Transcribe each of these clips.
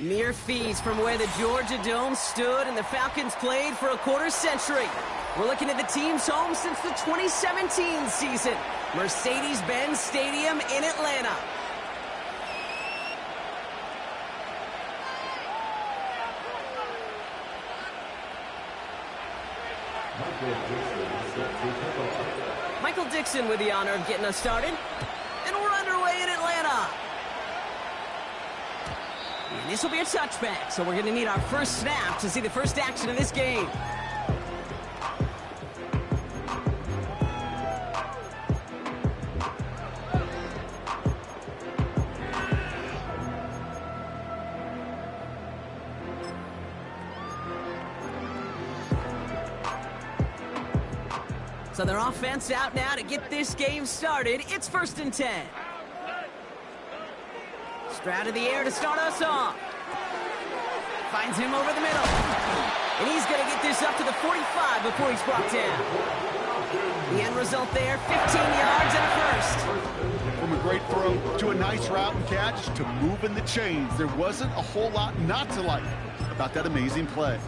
Mere feet from where the Georgia Dome stood and the Falcons played for a quarter century. We're looking at the team's home since the 2017 season. Mercedes-Benz Stadium in Atlanta. Michael Dixon with the honor of getting us started. And we're underway in Atlanta. And this will be a touchback, so we're going to need our first snap to see the first action of this game. So their offense out now to get this game started. It's 1st and 10. Stroud in the air to start us off. Finds him over the middle. And he's going to get this up to the 45 before he's brought down. The end result there, 15 yards and a first. From a great throw to a nice route and catch to moving the chains. There wasn't a whole lot not to like about that amazing play.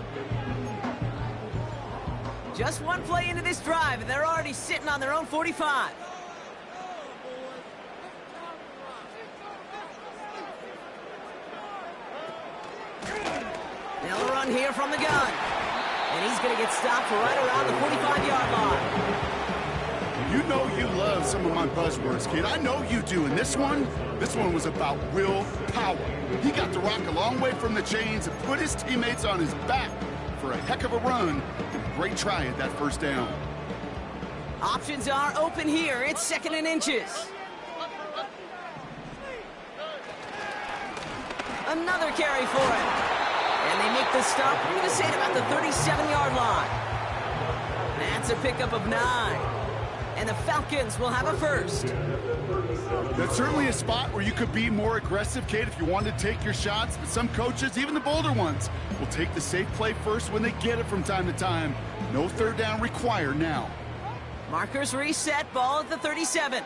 Just one play into this drive, and they're already sitting on their own 45. They'll run here from the gun. And he's going to get stopped right around the 45-yard line. You know you love some of my buzzwords, kid. I know you do. And this one was about willpower. He got the rock a long way from the chains and put his teammates on his back for a heck of a run. Great try at that first down. Options are open here. It's 2nd and inches. Another carry for him. And they make the stop. I'm going to say it about the 37-yard line. That's a pickup of 9. And the Falcons will have a first. That's certainly a spot where you could be more aggressive, Kate, if you wanted to take your shots. But some coaches, even the bolder ones, will take the safe play first when they get it from time to time. No third down required now. Markers reset, ball at the 37.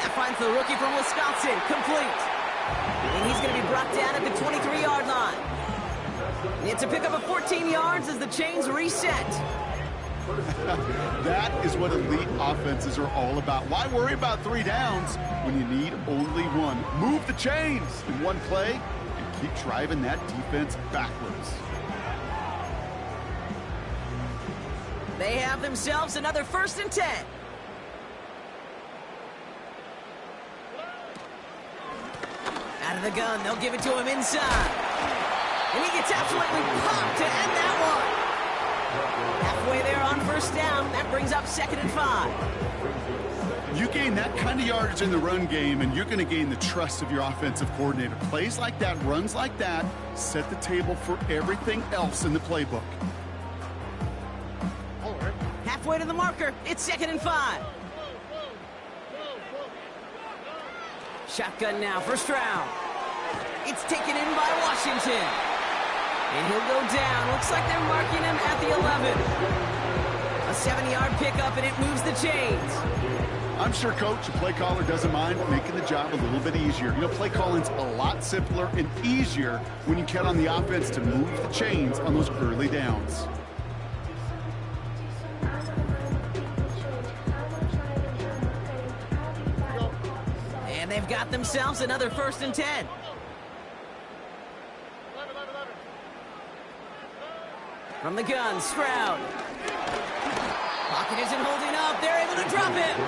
That finds the rookie from Wisconsin, complete. And he's going to be brought down at the 23-yard line. It's a pickup of 14 yards as the chains reset. That is what elite offenses are all about. Why worry about 3 downs when you need only one? Move the chains in one play and keep driving that defense backwards. They have themselves another 1st and 10. Out of the gun, they'll give it to him inside. And he gets absolutely popped to end that one. Halfway there on 1st down, that brings up 2nd and 5. You gain that kind of yardage in the run game, and you're going to gain the trust of your offensive coordinator. Plays like that, runs like that, set the table for everything else in the playbook. Halfway to the marker, it's 2nd and 5. Shotgun now for Stroud. It's taken in by Washington. And he'll go down. Looks like they're marking him at the 11. A 7-yard pickup, and it moves the chains. I'm sure coach, the play caller, doesn't mind making the job a little bit easier. You know, play calling's a lot simpler and easier when you count on the offense to move the chains on those early downs. And they've got themselves another 1st and 10. From the gun, Stroud. Pocket isn't holding up. They're able to drop him.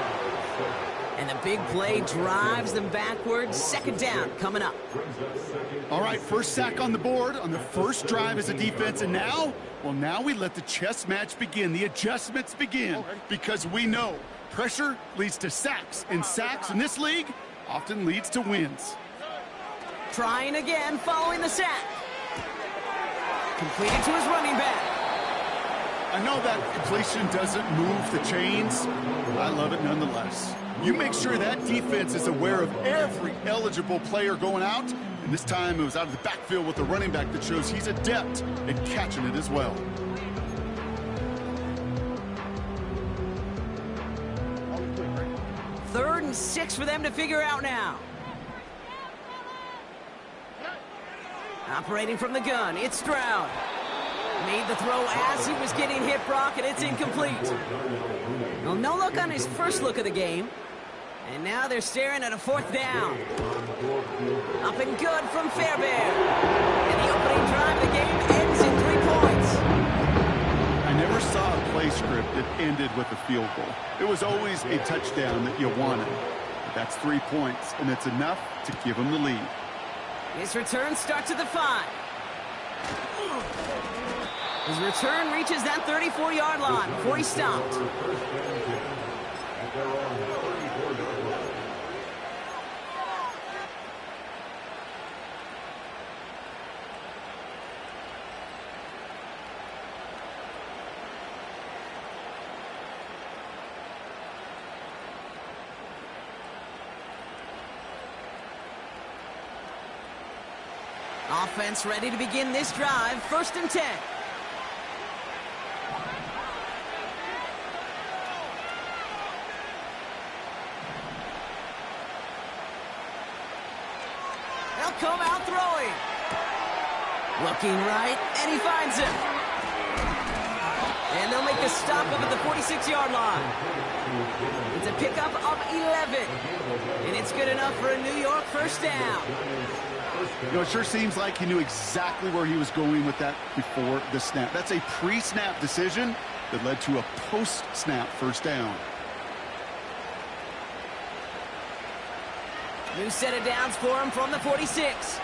And the big play drives them backwards. 2nd down coming up. All right, first sack on the board on the first drive as a defense. And now, well, now we let the chess match begin. The adjustments begin because we know pressure leads to sacks. And sacks in this league often leads to wins. Trying again following the sack. Completed to his running back. I know that completion doesn't move the chains. I love it nonetheless. You make sure that defense is aware of every eligible player going out. And this time it was out of the backfield with a running back that shows he's adept at catching it as well. Third and 6 for them to figure out now. Operating from the gun, it's Stroud. Made the throw as he was getting hit, Brock, and it's incomplete. Well, no look on his first look of the game. And now they're staring at a 4th down. Up and good from Fairbairn. And the opening drive of the game ends in 3 points. I never saw a play script that ended with a field goal. It was always a touchdown that you wanted. But that's 3 points, and it's enough to give them the lead. His return starts at the 5. His return reaches that 34-yard line before he stopped. Offense ready to begin this drive. 1st and 10. They'll come out throwing. Looking right, and he finds him. And they'll make the stop up at the 46-yard line. It's a pickup of 11. And it's good enough for a New York 1st down. You know, it sure seems like he knew exactly where he was going with that before the snap. That's a pre-snap decision that led to a post-snap 1st down. New set of downs for him from the 46.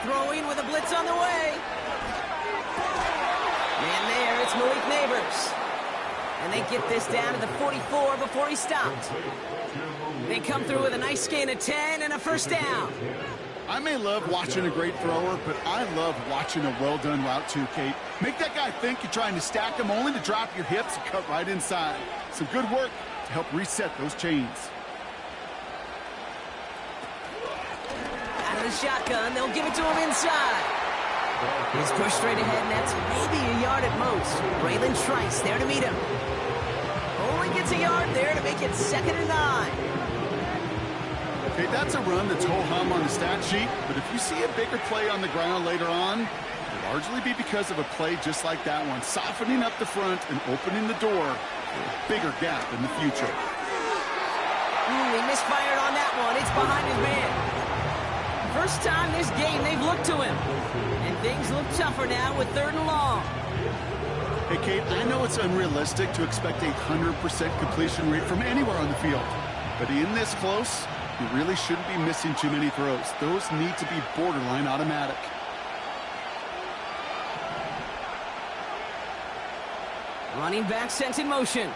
Throwing with a blitz on the way. And there, it's Malik Neighbors. And they get this down to the 44 before he stopped. They come through with a nice gain of 10 and a 1st down. I may love watching a great thrower, but I love watching a well-done route too, Kate. Make that guy think you're trying to stack him only to drop your hips and cut right inside. Some good work to help reset those chains. Out of the shotgun, they'll give it to him inside. He's pushed straight ahead, and that's maybe a yard at most. Braylon Trice there to meet him. Only gets a yard there to make it 2nd and 9. Okay, that's a run that's ho-hum on the stat sheet, but if you see a bigger play on the ground later on, it'll largely be because of a play just like that one, softening up the front and opening the door for a bigger gap in the future. He misfired on that one. It's behind his man. First time this game they've looked to him. And things look tougher now with 3rd and long. Hey, Kate, I know it's unrealistic to expect a 100% completion rate from anywhere on the field. But in this close, you really shouldn't be missing too many throws. Those need to be borderline automatic. Running back sent in motion.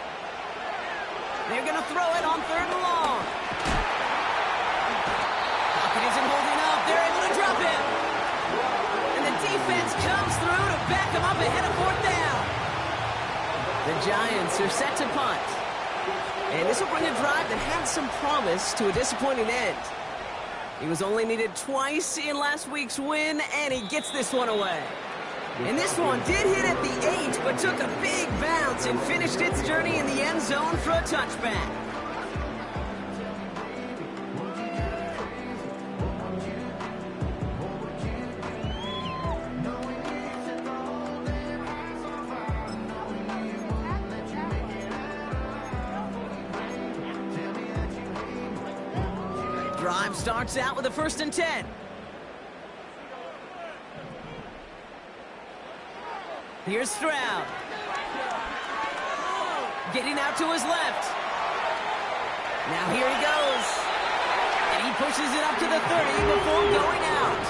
They're going to throw it on 3rd and long. Pocket isn't holding up. They're able to drop him. And the defense comes through to back him up ahead of 4th down. The Giants are set to punt. And this will bring a drive that had some promise to a disappointing end. He was only needed twice in last week's win, and he gets this one away. And this one did hit at the 8, but took a big bounce and finished its journey in the end zone for a touchback. Drive starts out with a 1st and 10. Here's Stroud. Getting out to his left. Now here he goes. And he pushes it up to the 30 before going out.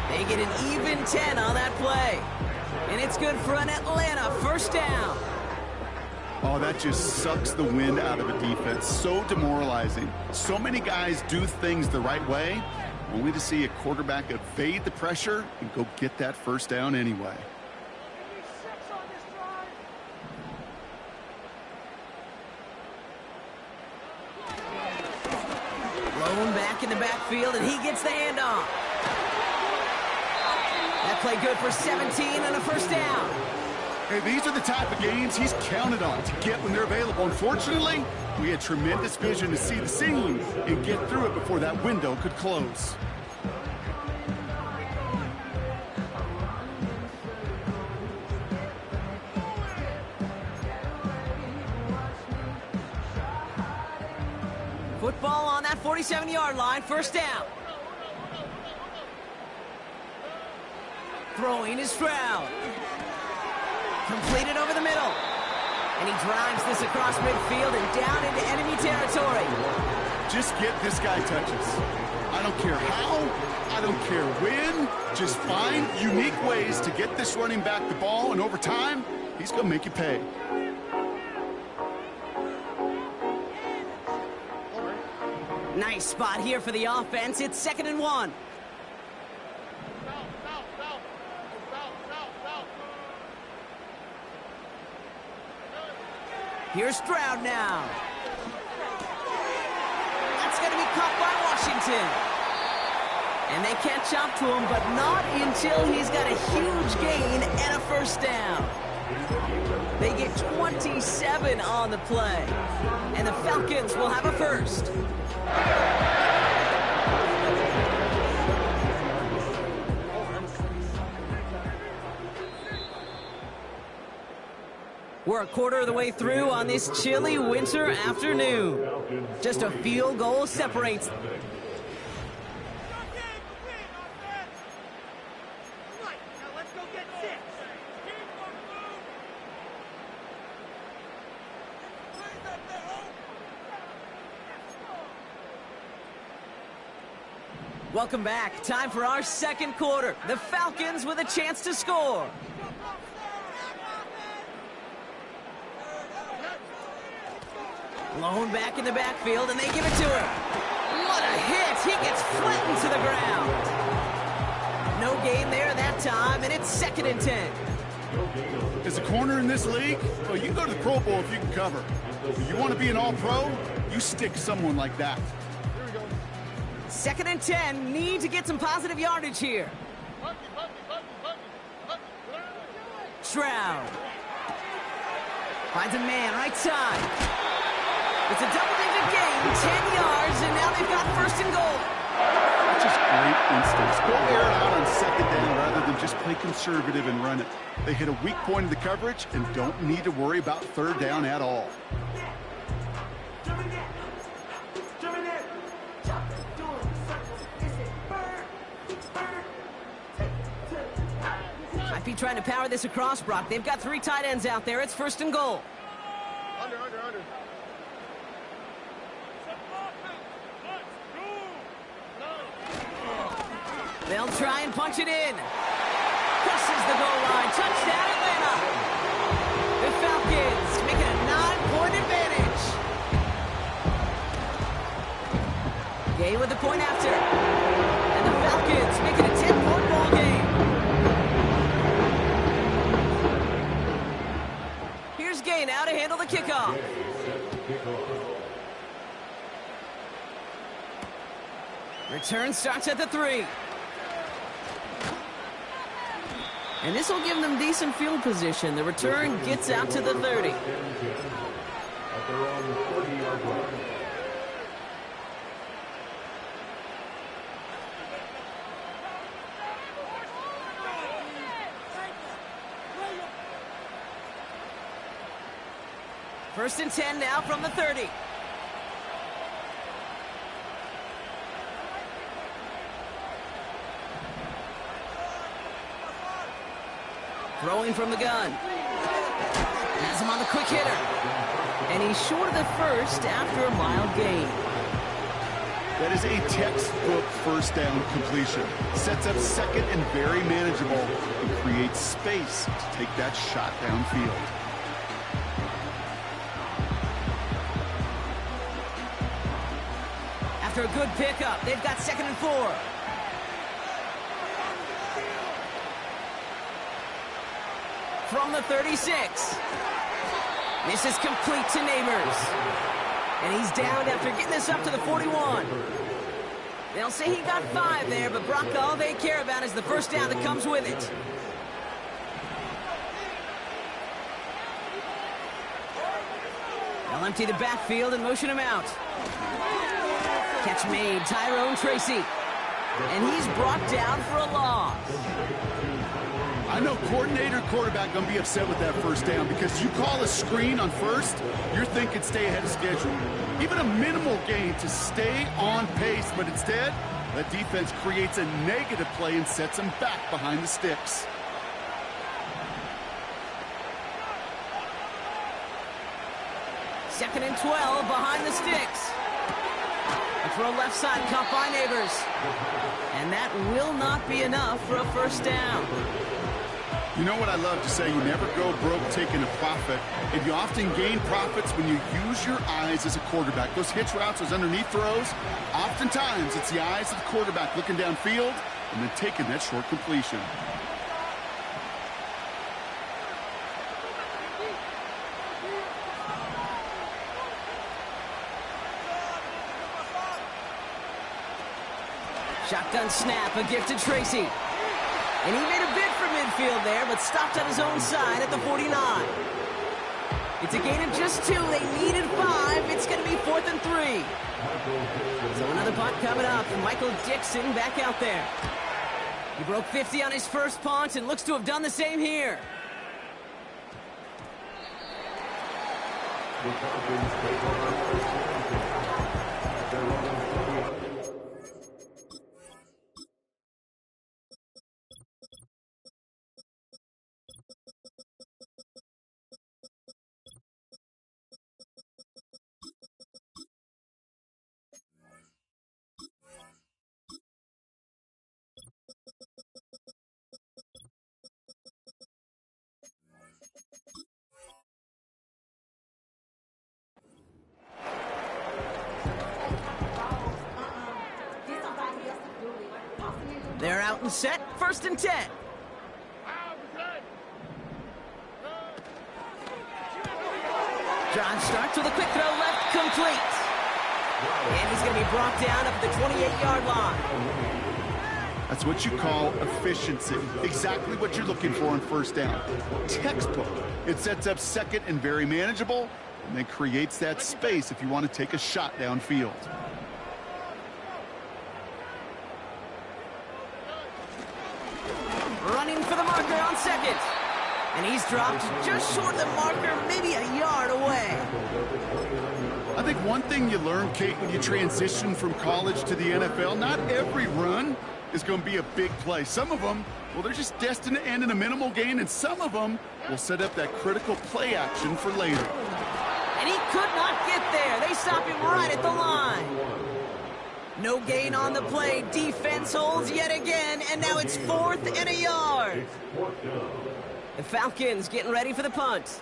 They get an even 10 on that play. And it's good for an Atlanta 1st down. Oh, that just sucks the wind out of a defense. So demoralizing. So many guys do things the right way, only to see a quarterback evade the pressure and go get that first down anyway. Blown back in the backfield, and he gets the handoff. That play good for 17 and a first down. Hey, these are the type of games he's counted on to get when they're available. Unfortunately, we had tremendous vision to see the seam and get through it before that window could close. Football on that 47-yard line, first down. Throwing is Stroud. Completed over the middle. And he drives this across midfield and down into enemy territory. Just get this guy touches. I don't care how, I don't care when. Just find unique ways to get this running back the ball, and over time, he's going to make you pay. Nice spot here for the offense. It's 2nd and 1. Here's Stroud now. That's going to be caught by Washington. And they catch up to him, but not until he's got a huge gain and a first down. They get 27 on the play. And the Falcons will have a first. We're a quarter of the way through on this chilly winter afternoon. Just a field goal separates. Welcome back. Time for our second quarter. The Falcons with a chance to score. Blown back in the backfield, and they give it to him. What a hit! He gets flattened to the ground. No gain there that time, and it's 2nd and 10. As a corner in this league, well, you can go to the Pro Bowl if you can cover. If you want to be an all-pro, you stick someone like that. 2nd and 10, need to get some positive yardage here. Stroud. Finds a man, right side. It's a double-digit gain, 10 yards, and now they've got 1st and goal. That's just great instincts. Go air it out on 2nd down rather than just play conservative and run it. They hit a weak point in the coverage and don't need to worry about 3rd down at all. Might be trying to power this across, Brock. They've got 3 tight ends out there. It's 1st and goal. Under. They'll try and punch it in. Crosses the goal line. Touchdown, Atlanta. The Falcons make it a 9-point advantage. Gay with the point after. And the Falcons make it a 10-point ball game. Here's Gay now to handle the kickoff. Return starts at the 3. And this will give them decent field position. The return gets out to the 30. First and 10 now from the 30. Throwing from the gun. Has him on the quick hitter. And he's short of the first after a mild gain. That is a textbook first down completion. Sets up 2nd and very manageable and creates space to take that shot downfield. After a good pickup, they've got 2nd and 4. From the 36. This is complete to Neighbors. And he's down after getting this up to the 41. They'll say he got 5 there, but Brock, all they care about is the first down that comes with it. They'll empty the backfield and motion him out. Catch made, Tyrone Tracy. And he's brought down for a loss. I know coordinator quarterback going to be upset with that first down because you call a screen on first, you're thinking stay ahead of schedule. Even a minimal gain to stay on pace, but instead, the defense creates a negative play and sets them back behind the sticks. Second and 12 behind the sticks. A throw left side, caught by Neighbors. And that will not be enough for a first down. You know what I love to say, you never go broke taking a profit, and you often gain profits when you use your eyes as a quarterback. Those hitch routes, those underneath throws, oftentimes it's the eyes of the quarterback looking downfield and then taking that short completion. Shotgun snap, a gift to Tracy. And he made a bid for midfield there, but stopped on his own side at the 49. It's a gain of just 2. They needed 5. It's going to be 4th and 3. So another punt coming up. Michael Dixon back out there. He broke 50 on his first punt and looks to have done the same here. They're out and set, 1st and 10. John starts with a quick throw left, complete. And he's going to be brought down up at the 28-yard line. That's what you call efficiency. Exactly what you're looking for on first down. Textbook. It sets up 2nd and very manageable, and then creates that space if you want to take a shot downfield. Running for the marker on 2nd. And he's dropped just short of the marker, maybe a yard away. I think one thing you learn, Kate, when you transition from college to the NFL, not every run is going to be a big play. Some of them, well, they're just destined to end in a minimal gain, and some of them will set up that critical play action for later. And he could not get there. They stop him right at the line. No gain on the play. Defense holds yet again, and now it's 4th and a yard. The Falcons getting ready for the punt.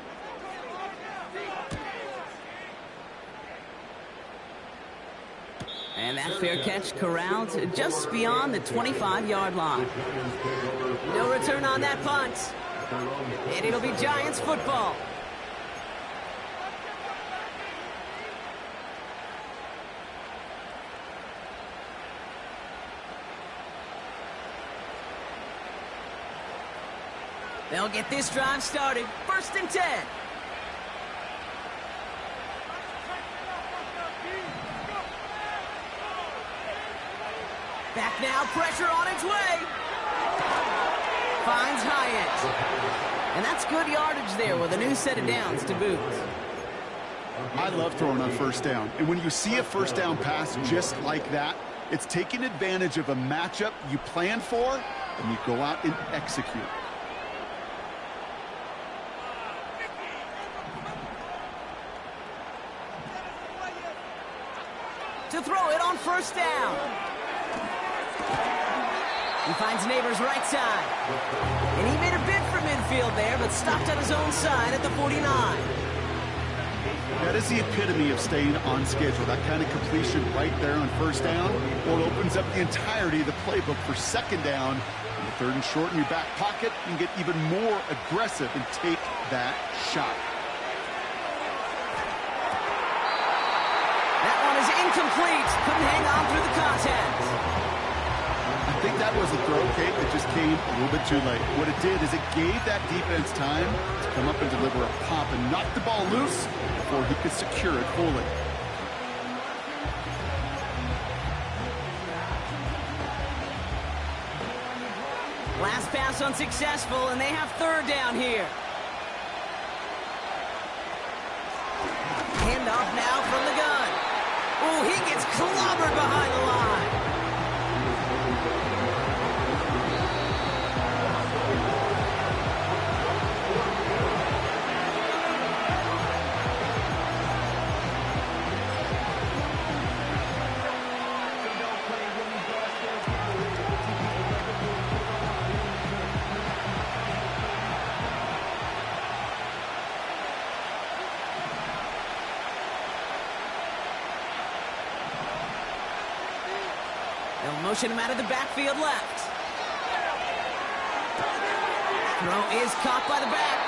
And that fair catch corralled just beyond the 25-yard line. No return on that punt. And it'll be Giants football. They'll get this drive started. 1st and 10. Back now, pressure on its way. Finds Hyatt. And that's good yardage there with a new set of downs to boot. I love throwing on first down. And when you see a first down pass just like that, it's taking advantage of a matchup you planned for, and you go out and execute. To throw it on first down. He finds Neighbors right side. And he made a bid for midfield there, but stopped on his own side at the 49. That is the epitome of staying on schedule. That kind of completion right there on first down, well, it opens up the entirety of the playbook for second down. And the third and short in your back pocket, you can get even more aggressive and take that shot. That one is incomplete. Couldn't hang on through the contact. I think that was a throw, Kate, that just came a little bit too late. What it did is it gave that defense time to come up and deliver a pop and knock the ball loose before he could secure it fully. Last pass unsuccessful, and they have third down here. Handoff now from the gun. Ooh, he gets clobbered behind the line. They'll motion him out of the backfield left. Throw is caught by the back.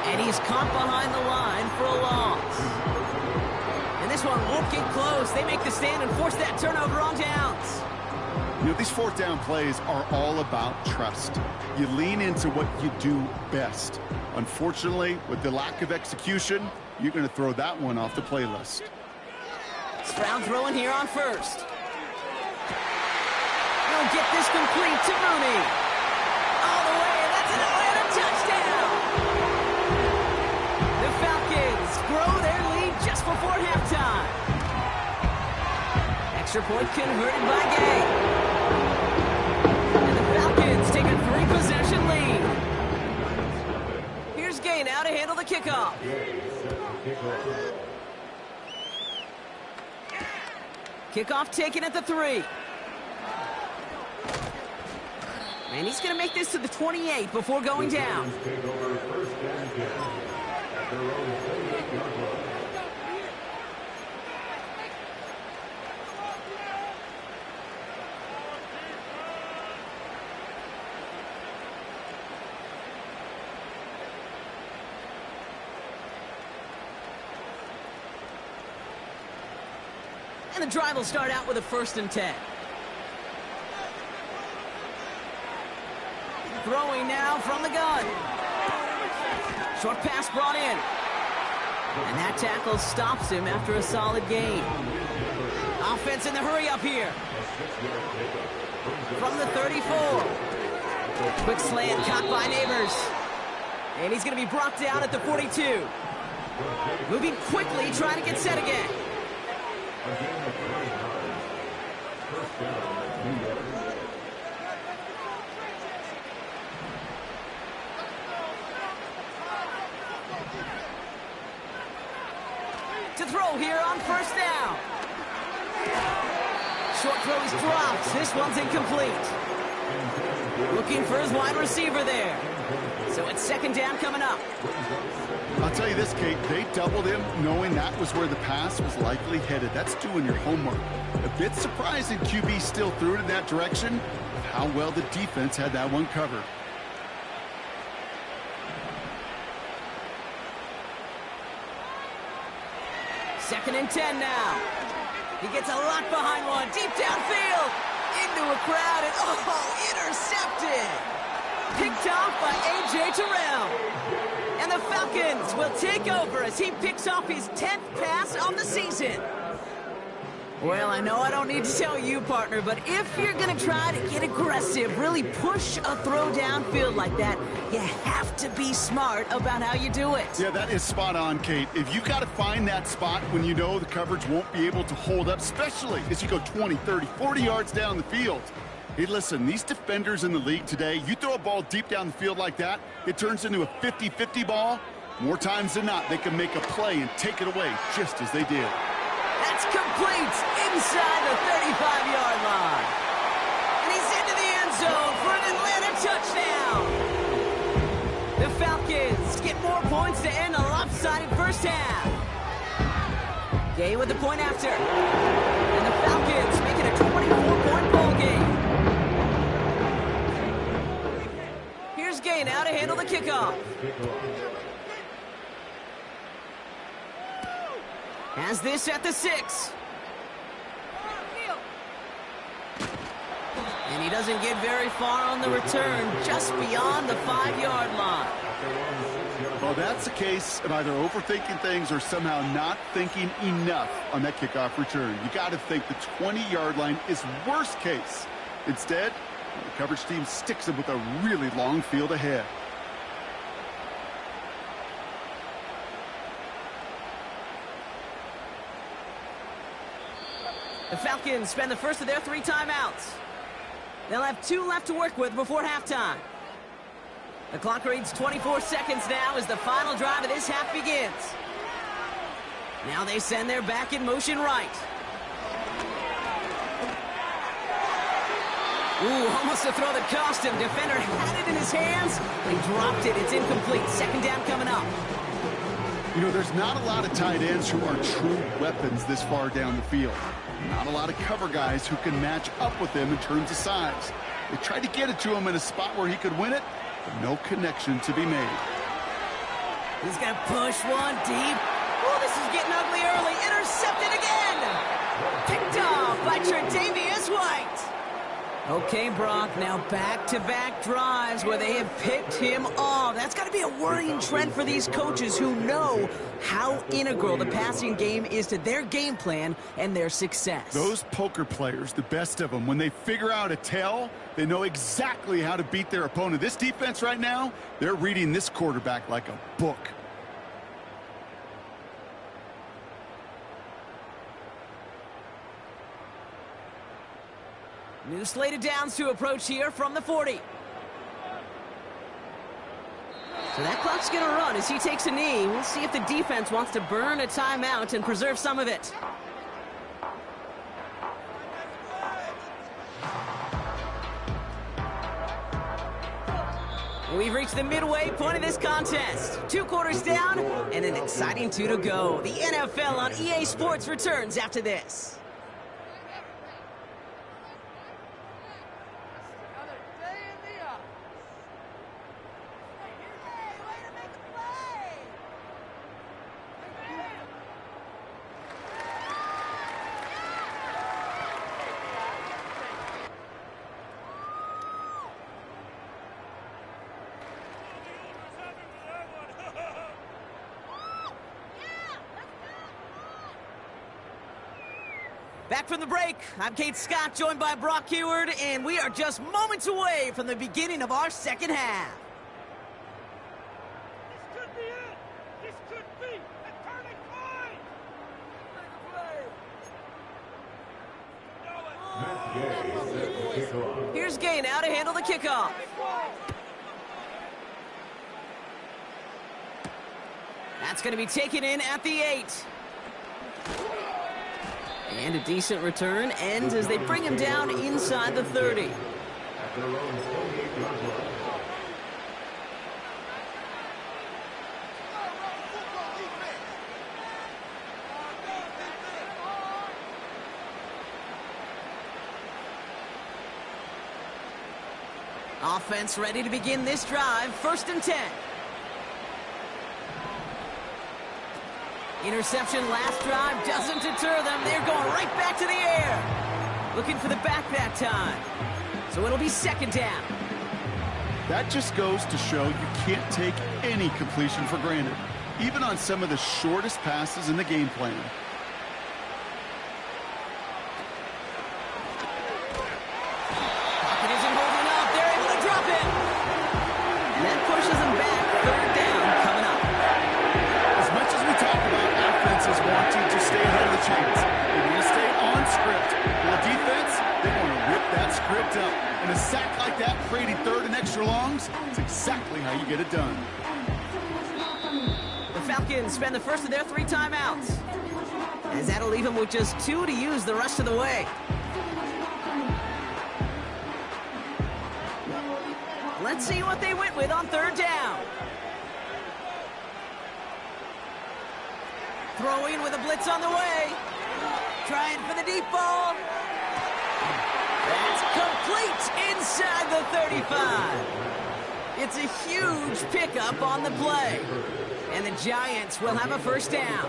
And he's caught behind the line for a loss. And this one won't get close. They make the stand and force that turnover on downs. You know, these fourth down plays are all about trust. You lean into what you do best. Unfortunately, with the lack of execution, you're going to throw that one off the playlist. Stroud throwing here on first. He'll get this complete to Mooney. All the way, and that's an Atlanta touchdown! The Falcons grow their lead just before halftime. Extra point converted by Gay. And the Falcons take a 3-possession lead. Here's Gay now to handle the kickoff. Kickoff taken at the 3. And he's going to make this to the 28 before going down. And the drive will start out with a 1st and 10. Throwing now from the gun. Short pass brought in. And that tackle stops him after a solid gain. Offense in the hurry up here. From the 34. Quick slant caught by Neighbors. And he's going to be brought down at the 42. Moving quickly, trying to get set again. To throw here on 1st down. Short throw is dropped. This one's incomplete. Looking for his wide receiver there. So it's 2nd down coming up. I'll tell you this, Kate, they doubled him knowing that was where the pass was likely headed. That's doing your homework. A bit surprising QB still threw it in that direction of how well the defense had that one covered. Second and 10 now. He gets a lot behind one. Deep downfield. Into a crowd and, intercepted. Picked off by A.J. Terrell. And the Falcons will take over as he picks off his 10th pass on the season. Well, I know I don't need to tell you, partner, but if you're going to try to get aggressive, really push a throw downfield like that, you have to be smart about how you do it. Yeah, that is spot on, Kate. If you got to find that spot when you know the coverage won't be able to hold up, especially as you go 20, 30, 40 yards down the field. Hey, listen, these defenders in the league today, you throw a ball deep down the field like that, it turns into a 50-50 ball. More times than not, they can make a play and take it away just as they did. That's complete inside the 35-yard line. And he's into the end zone for an Atlanta touchdown. The Falcons get more points to end a lopsided first half. Gain with the point after. And the Falcons make it a 24-point ball game. Here's Gain now to handle the kickoff. Has this at the 6. And he doesn't get very far on the return, just beyond the 5-yard line. Well, that's the case of either overthinking things or somehow not thinking enough on that kickoff return. You got to think the 20-yard line is worst case. Instead, the coverage team sticks him with a really long field ahead. The Falcons spend the first of their 3 timeouts. They'll have 2 left to work with before halftime. The clock reads 24 seconds now as the final drive of this half begins. Now they send their back in motion right. Ooh, almost a throw that cost him. Defender had it in his hands. They dropped it. It's incomplete. Second down coming up. You know, there's not a lot of tight ends who are true weapons this far down the field. Not a lot of cover guys who can match up with him in terms of size. They tried to get it to him in a spot where he could win it, but no connection to be made. He's going to push one deep. Oh, this is getting ugly early. Intercepted again. Picked off by Tre'Davious White. Okay, Brock, now back-to-back drives where they have picked him off. That's got to be a worrying trend for these coaches who know how integral the passing game is to their game plan and their success. Those poker players, the best of them, when they figure out a tell, they know exactly how to beat their opponent. This defense right now, they're reading this quarterback like a book. New slate of downs to approach here from the 40. So that clock's going to run as he takes a knee. We'll see if the defense wants to burn a timeout and preserve some of it. We've reached the midway point of this contest. 2 quarters down and an exciting 2 to go. The NFL on EA Sports returns after this. Back from the break, I'm Kate Scott, joined by Brock Huard, and we are just moments away from the beginning of our second half. This could be it! This could be a turning point! Here's Gay now to handle the kickoff. That's going to be taken in at the 8. And a decent return ends as they bring him down inside the 30. Offense ready to begin this drive. 1st and 10. Interception last drive doesn't deter them. They're going right back to the air. Looking for the back that time. So it'll be 2nd down. That just goes to show you can't take any completion for granted, even on some of the shortest passes in the game plan. Pocket isn't holding up. They're able to drop it. And that pushes them back. 3rd down coming up. As much as we talk about offenses wanting to stay ahead of the chains, they want to stay on script. For the defense, they want to rip that script up. And a sack like that, creating 3rd and extra longs, is exactly how you get it done. The Falcons spend the first of their 3 timeouts, as that'll leave them with just 2 to use the rest of the way. Let's see what they went with on 3rd down. Throw in with a blitz on the way. Trying for the deep ball. That's complete inside the 35. It's a huge pickup on the play. And the Giants will have a first down.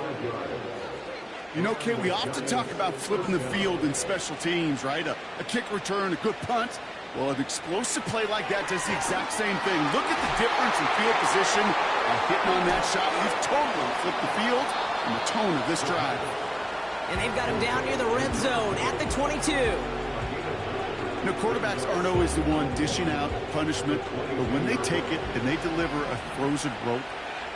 You know, Kate, we often talk about flipping the field in special teams, right? A kick return, a good punt. Well, an explosive play like that does the exact same thing. Look at the difference in field position. Hitting on that shot, we've totally flipped the field and the tone of this drive. And they've got him down near the red zone at the 22. You know, quarterbacks aren't always the one dishing out punishment, but when they take it and they deliver a frozen rope,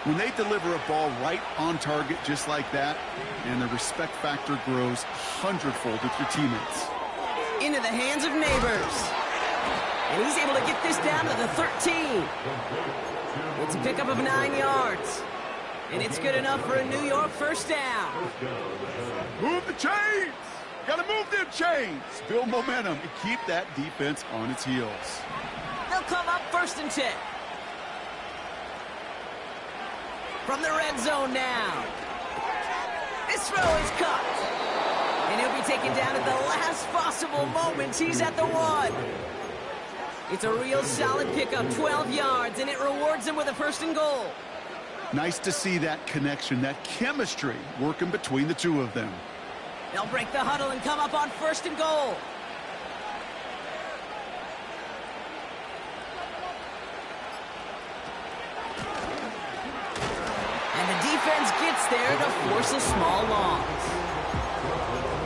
when they deliver a ball right on target just like that, and the respect factor grows hundredfold with your teammates. Into the hands of Neighbors. And he's able to get this down to the 13. It's a pickup of 9 yards. And it's good enough for a New York first down. Move the chains! Gotta move them chains! Build momentum and keep that defense on its heels. They'll come up 1st and 10. From the red zone now. This throw is caught. And he'll be taken down at the last possible moment. He's at the 1. It's a real solid pickup, 12 yards, and it rewards him with a 1st and goal. Nice to see that connection, that chemistry working between the two of them. They'll break the huddle and come up on 1st and goal. And the defense gets there to force a small loss.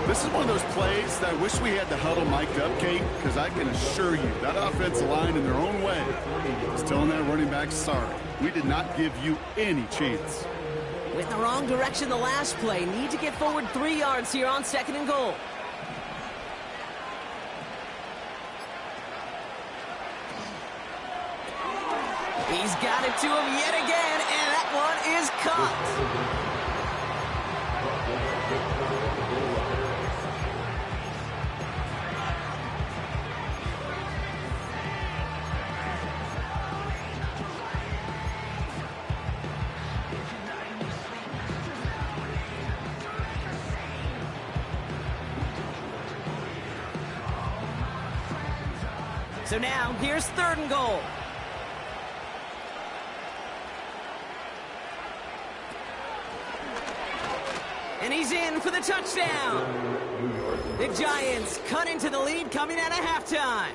This is one of those plays that I wish we had the huddle mic'd up, Kate, because I can assure you that offensive line in their own way is telling that running back, sorry, we did not give you any chance. Went in the wrong direction the last play. Need to get forward 3 yards here on 2nd and goal. He's got it to him yet again, and that one is caught. So now, here's 3rd and goal. And he's in for the touchdown. The Giants cut into the lead coming out of halftime.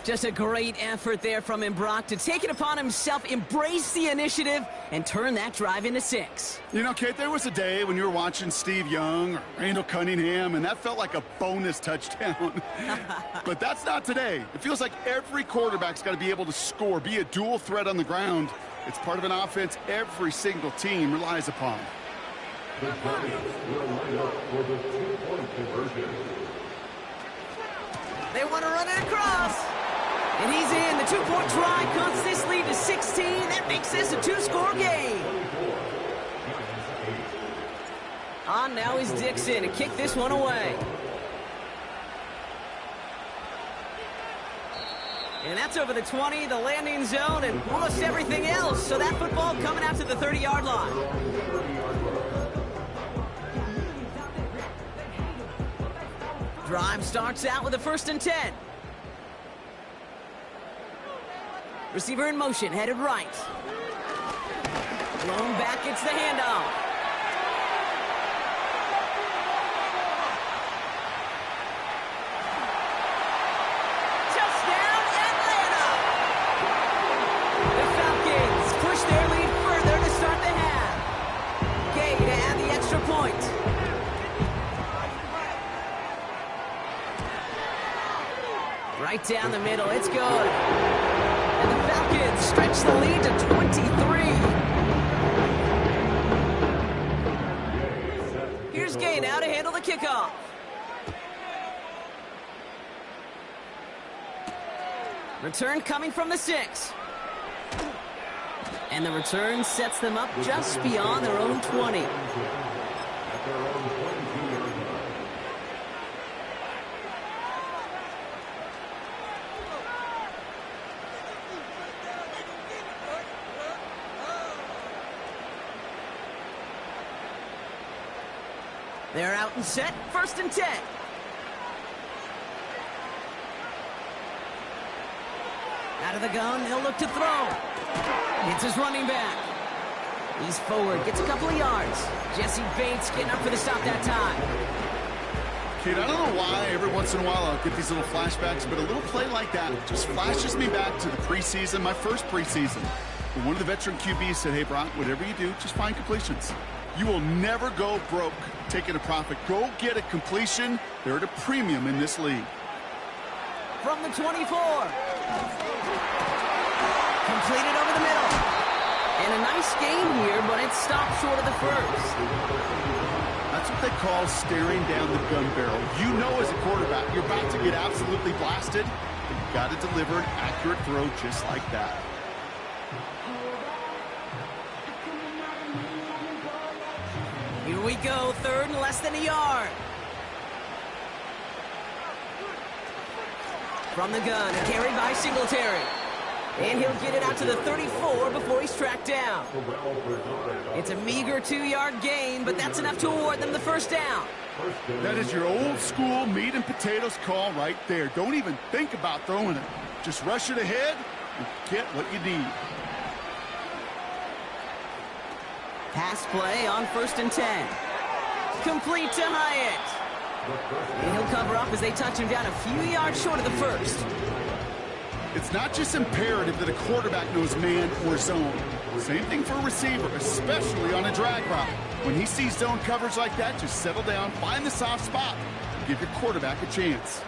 Just a great effort there from him, Brock, to take it upon himself, embrace the initiative, and turn that drive into 6. You know, Kate, there was a day when you were watching Steve Young or Randall Cunningham, and that felt like a bonus touchdown. But that's not today. It feels like every quarterback's got to be able to score, be a dual threat on the ground. It's part of an offense every single team relies upon. The Giants will line up for the 2-point conversion. They want to run it across. And he's in. The 2-point try cuts this lead to 16. That makes this a 2-score game. On now is Dixon to kick this one away. And that's over the 20, the landing zone, and almost everything else. So that football coming out to the 30-yard line. Drive starts out with a 1st and 10. Receiver in motion, headed right. Blown back, it's the handoff. Touchdown, Atlanta! The Falcons push their lead further to start the half. Gay to add the extra point. Right down the middle, it's good. And the Falcons stretch the lead to 23. Here's Gay now to handle the kickoff. Return coming from the 6. And the return sets them up just beyond their own 20. They're out and set, 1st and 10. Out of the gun, he'll look to throw. It's his running back. He's forward, gets a couple of yards. Jesse Bates getting up for the stop that time. Kid, I don't know why every once in a while I'll get these little flashbacks, but a little play like that just flashes me back to the preseason, my first preseason. When one of the veteran QBs said, hey, Brock, whatever you do, just find completions. You will never go broke taking a profit. Go get a completion. They're at a premium in this league. From the 24. Completed over the middle. And a nice gain here, but it stopped short of the first. That's what they call staring down the gun barrel. You know as a quarterback, you're about to get absolutely blasted, but you've got to deliver an accurate throw just like that. Here we go, 3rd and less than a yard. From the gun, carried by Singletary. And he'll get it out to the 34 before he's tracked down. It's a meager 2-yard gain, but that's enough to award them the 1st down. That is your old school meat and potatoes call right there. Don't even think about throwing it. Just rush it ahead and get what you need. Pass play on 1st and 10. Complete to Hyatt. And he'll cover up as they touch him down a few yards short of the first. It's not just imperative that a quarterback knows man or zone. Same thing for a receiver, especially on a drag route. When he sees zone coverage like that, just settle down, find the soft spot, and give your quarterback a chance.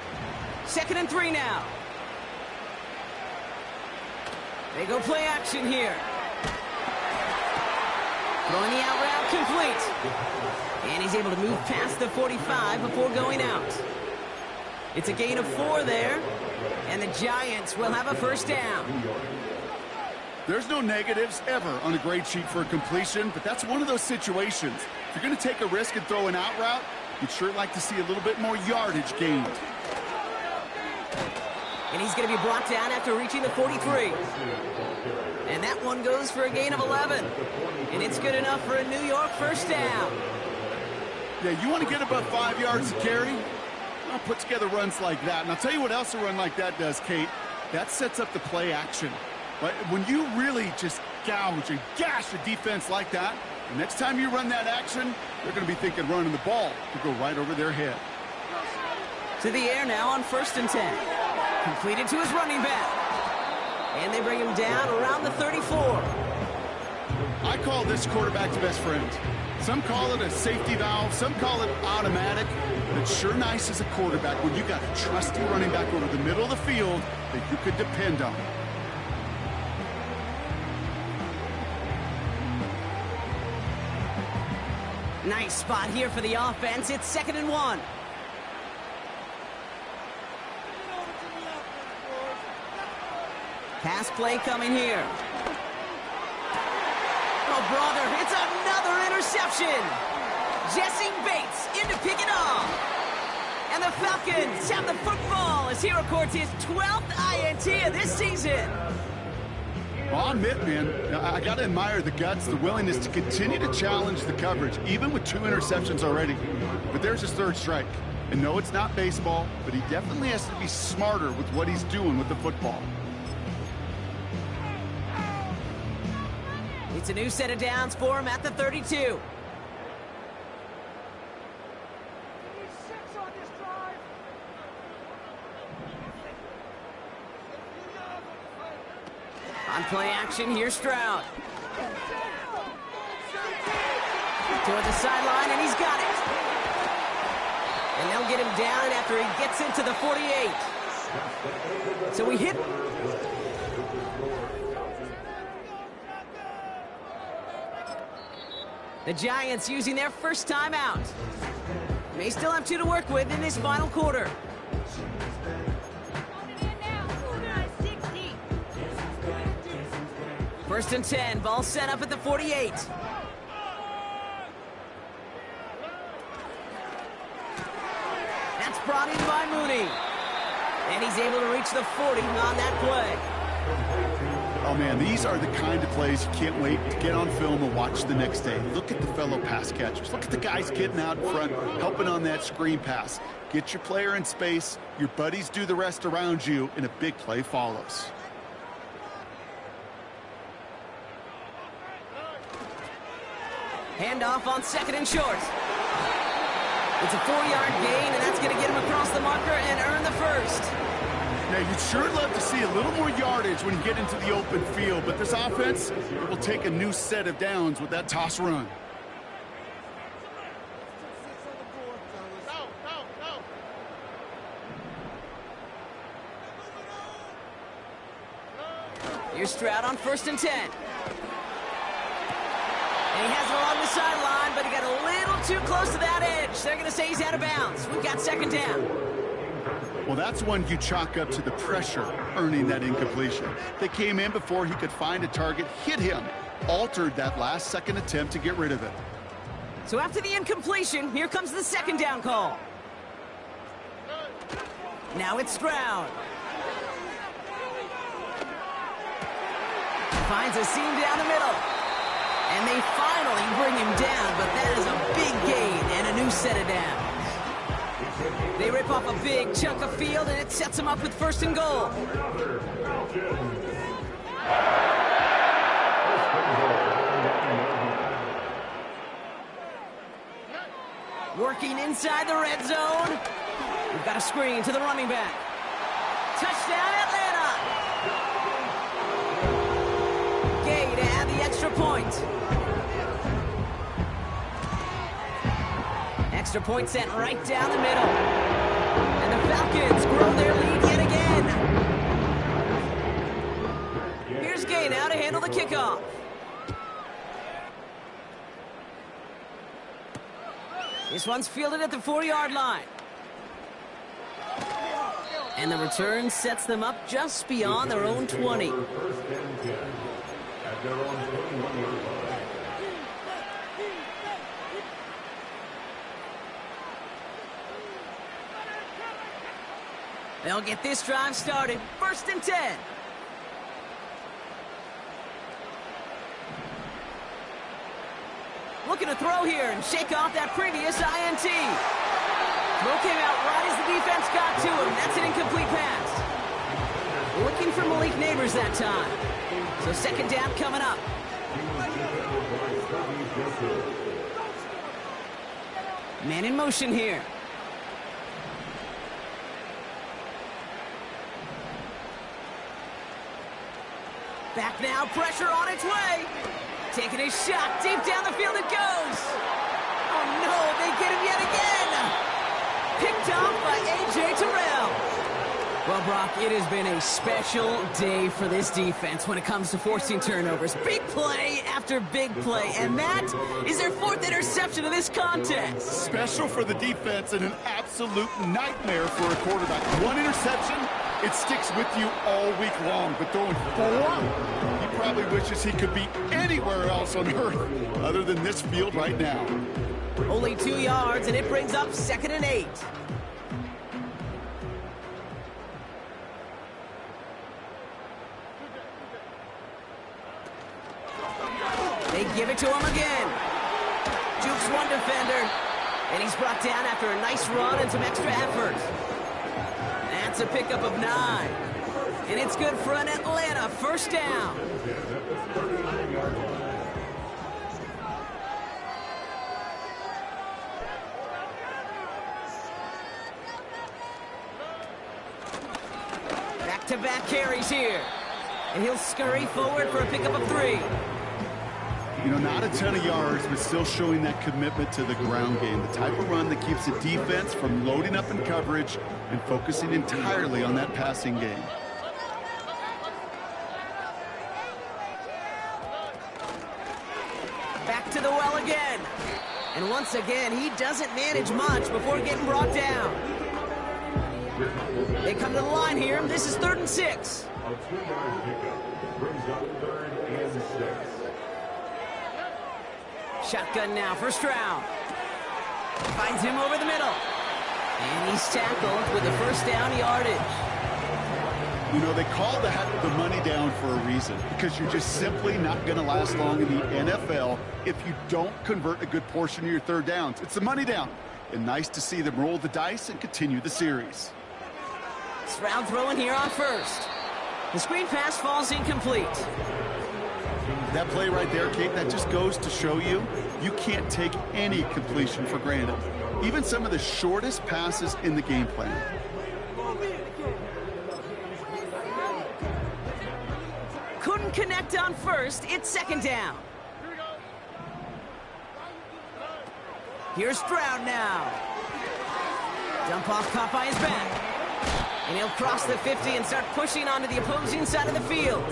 2nd and 3 now. They go play action here. Throwing the out route complete. And he's able to move past the 45 before going out. It's a gain of 4 there. And the Giants will have a 1st down. There's no negatives ever on a grade sheet for a completion, but that's one of those situations. If you're going to take a risk and throw an out route, you'd sure like to see a little bit more yardage gained. And he's going to be brought down after reaching the 43. And that one goes for a gain of 11. And it's good enough for a New York 1st down. Yeah, you want to get above 5 yards to carry? Well, put together runs like that. And I'll tell you what else a run like that does, Kate. That sets up the play action. But when you really just gouge and gash a defense like that, the next time you run that action, they're going to be thinking running the ball to go right over their head. To the air now on 1st and 10. Completed to his running back. And they bring him down around the 34. I call this quarterback's best friend. Some call it a safety valve, some call it automatic, but it's sure nice as a quarterback when you got a trusty running back over the middle of the field that you could depend on. Nice spot here for the offense. It's 2nd and 1. Pass play coming here. Oh, brother, it's another interception. Jesse Bates in to pick it off. And the Falcons have the football as he records his 12th INT of this season. Well, I'll admit, man, I got to admire the guts, the willingness to continue to challenge the coverage, even with 2 interceptions already. But there's his 3rd strike. And no, it's not baseball, but he definitely has to be smarter with what he's doing with the football. It's a new set of downs for him at the 32. On play action, here's Stroud. Toward the sideline, and he's got it. And they'll get him down after he gets into the 48. So we hit. The Giants using their first timeout. May still have 2 to work with in this final quarter. First and 10, ball set up at the 48. That's brought in by Mooney. And he's able to reach the 40 on that play. Oh, man, these are the kind of plays you can't wait to get on film and watch the next day. Look at the fellow pass catchers. Look at the guys getting out in front, helping on that screen pass. Get your player in space, your buddies do the rest around you, and a big play follows. Handoff on second and short. It's a 4-yard gain, and that's going to get him across the marker and earn the first. Now, you'd sure love to see a little more yardage when you get into the open field, but this offense will take a new set of downs with that toss run. Here's Stroud on 1st and 10. And he has it along the sideline, but he got a little too close to that edge. They're going to say he's out of bounds. We've got 2nd down. Well, that's one you chalk up to the pressure earning that incompletion. They came in before he could find a target, hit him, altered that last second attempt to get rid of it. So after the incompletion, here comes the 2nd down call. Now it's Stroud. Finds a seam down the middle. And they finally bring him down, but that is a big gain and a new set of downs. They rip off a big chunk of field, and it sets them up with 1st and goal. Working inside the red zone. We've got a screen to the running back. Touchdown, Atlanta! Gay to add the extra point. Extra point sent right down the middle. And the Falcons grow their lead yet again. Here's Gay now to handle the kickoff. This one's fielded at the 4-yard line. And the return sets them up just beyond their own 20. They'll get this drive started. 1st and 10. Looking to throw here and shake off that previous INT. Throw came out right as the defense got to him. That's an incomplete pass. Looking for Malik Neighbors that time. So 2nd down coming up. Man in motion here. Back now, pressure on its way. Taking a shot, deep down the field it goes. Oh no, they get him yet again. Picked off by A.J. Terrell. Well, Brock, it has been a special day for this defense when it comes to forcing turnovers. Big play after big play, and that is their 4th interception of this contest. Special for the defense and an absolute nightmare for a quarterback. 1 interception, it sticks with you all week long, but throwing 4, he probably wishes he could be anywhere else on earth other than this field right now. Only 2 yards, and it brings up 2nd and 8. They give it to him again. Jukes one defender, and he's brought down after a nice run and some extra effort. That's a pickup of 9. And it's good for an Atlanta 1st down. Back-to-back carries here. And he'll scurry forward for a pickup of 3. You know, not a ton of yards, but still showing that commitment to the ground game. The type of run that keeps the defense from loading up in coverage and focusing entirely on that passing game. Back to the well again. And once again, he doesn't manage much before getting brought down. They come to the line here. This is 3rd and 6. A 2-yard pickup brings up 3rd and 6. Shotgun now for Stroud. Finds him over the middle. And he's tackled with the 1st down yardage. You know, they call that the money down for a reason, because you're just simply not going to last long in the NFL if you don't convert a good portion of your third downs. It's the money down. And nice to see them roll the dice and continue the series. Stroud throwing here on first. The screen pass falls incomplete. That play right there, Kate, that just goes to show you, you can't take any completion for granted. Even some of the shortest passes in the game plan. Couldn't connect on first. It's second down. Here's Stroud now. Dump off caught by his back. And he'll cross the 50 and start pushing onto the opposing side of the field.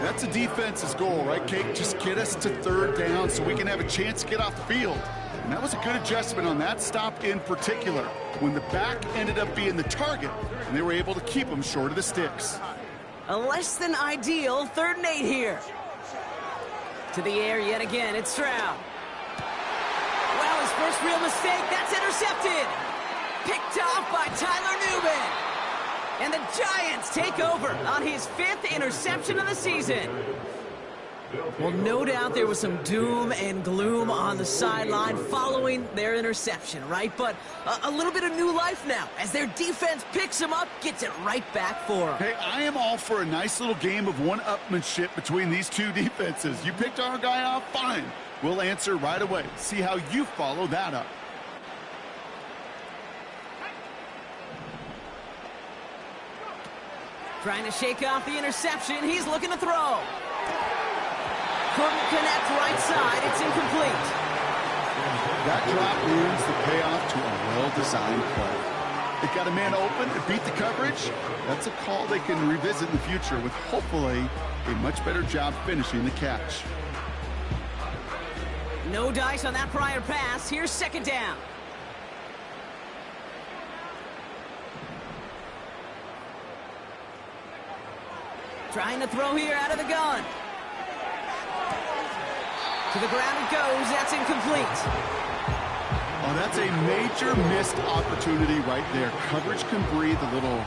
That's a defense's goal, right, Kate? Just get us to third down so we can have a chance to get off the field. And that was a good adjustment on that stop in particular, when the back ended up being the target, and they were able to keep him short of the sticks. A less than ideal 3rd and 8 here. To the air yet again, it's Stroud. Well, his first real mistake, that's intercepted. Picked off by Tyler Newman. And the Giants take over on his 5th interception of the season. Well, no doubt there was some doom and gloom on the sideline following their interception, right? But a little bit of new life now as their defense picks him up, gets it right back for him. Hey, I am all for a nice little game of one-upmanship between these two defenses. You picked our guy off, fine. We'll answer right away. See how you follow that up. Trying to shake off the interception. He's looking to throw. Couldn't connect right side. It's incomplete. That drop ruins the payoff to a well-designed play. They got a man open to beat the coverage. That's a call they can revisit in the future with hopefully a much better job finishing the catch. No dice on that prior pass. Here's second down. Trying to throw here out of the gun. To the ground it goes. That's incomplete. Oh, that's a major missed opportunity right there. Coverage can breathe a little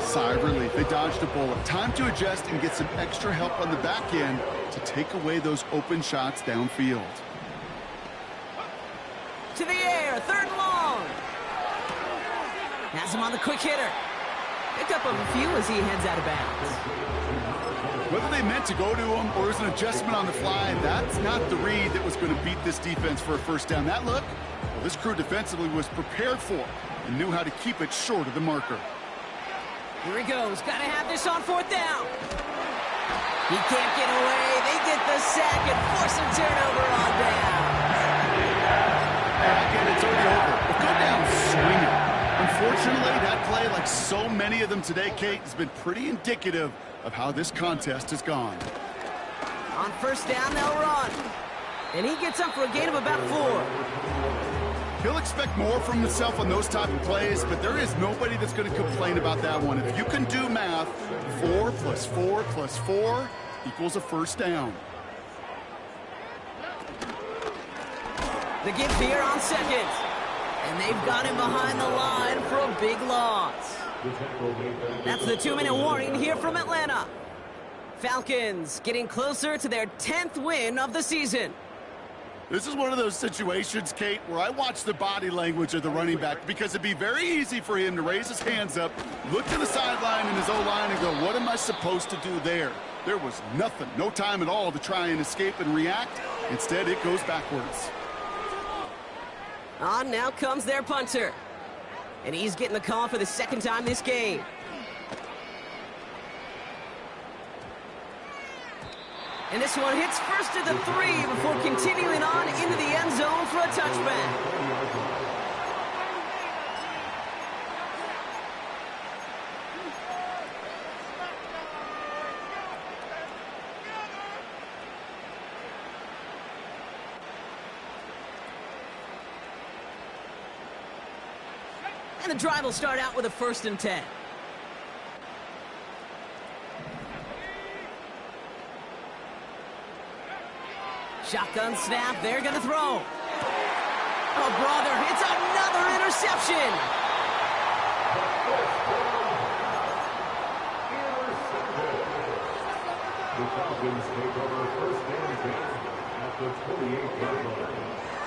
sigh of relief. They dodged a bullet. Time to adjust and get some extra help on the back end to take away those open shots downfield. To the air. 3rd and long. Has him on the quick hitter. Pick up a few as he heads out of bounds. Whether they meant to go to him or it was an adjustment on the fly, that's not the read that was going to beat this defense for a first down. That look, well, this crew defensively was prepared for and knew how to keep it short of the marker. Here he goes. Got to have this on 4th down. He can't get away. They get the sack and force a turnover on down. And again, it's already over. But go down swinging. Unfortunately, that play, like so many of them today, Kate, has been pretty indicative of how this contest has gone. On 1st down, they'll run. And he gets up for a gain of about 4. He'll expect more from himself on those type of plays, but there is nobody that's going to complain about that one. If you can do math, 4 plus 4 plus 4 equals a first down. The give here on 2nd. And they've got him behind the line for a big loss. That's the 2-minute warning here from Atlanta. Falcons getting closer to their 10th win of the season. This is one of those situations, Kate, where I watch the body language of the running back because it'd be very easy for him to raise his hands up, look to the sideline in his O-line and go, what am I supposed to do there? There was nothing, no time at all to try and escape and react. Instead, it goes backwards. On now comes their punter. And he's getting the call for the 2nd time this game. And this one hits first at the 3 before continuing on into the end zone for a touchback. And the drive will start out with a 1st and 10. Shotgun snap, they're going to throw. Oh, brother, it's another interception. Falcons take over first and 10 at the 28-yard line.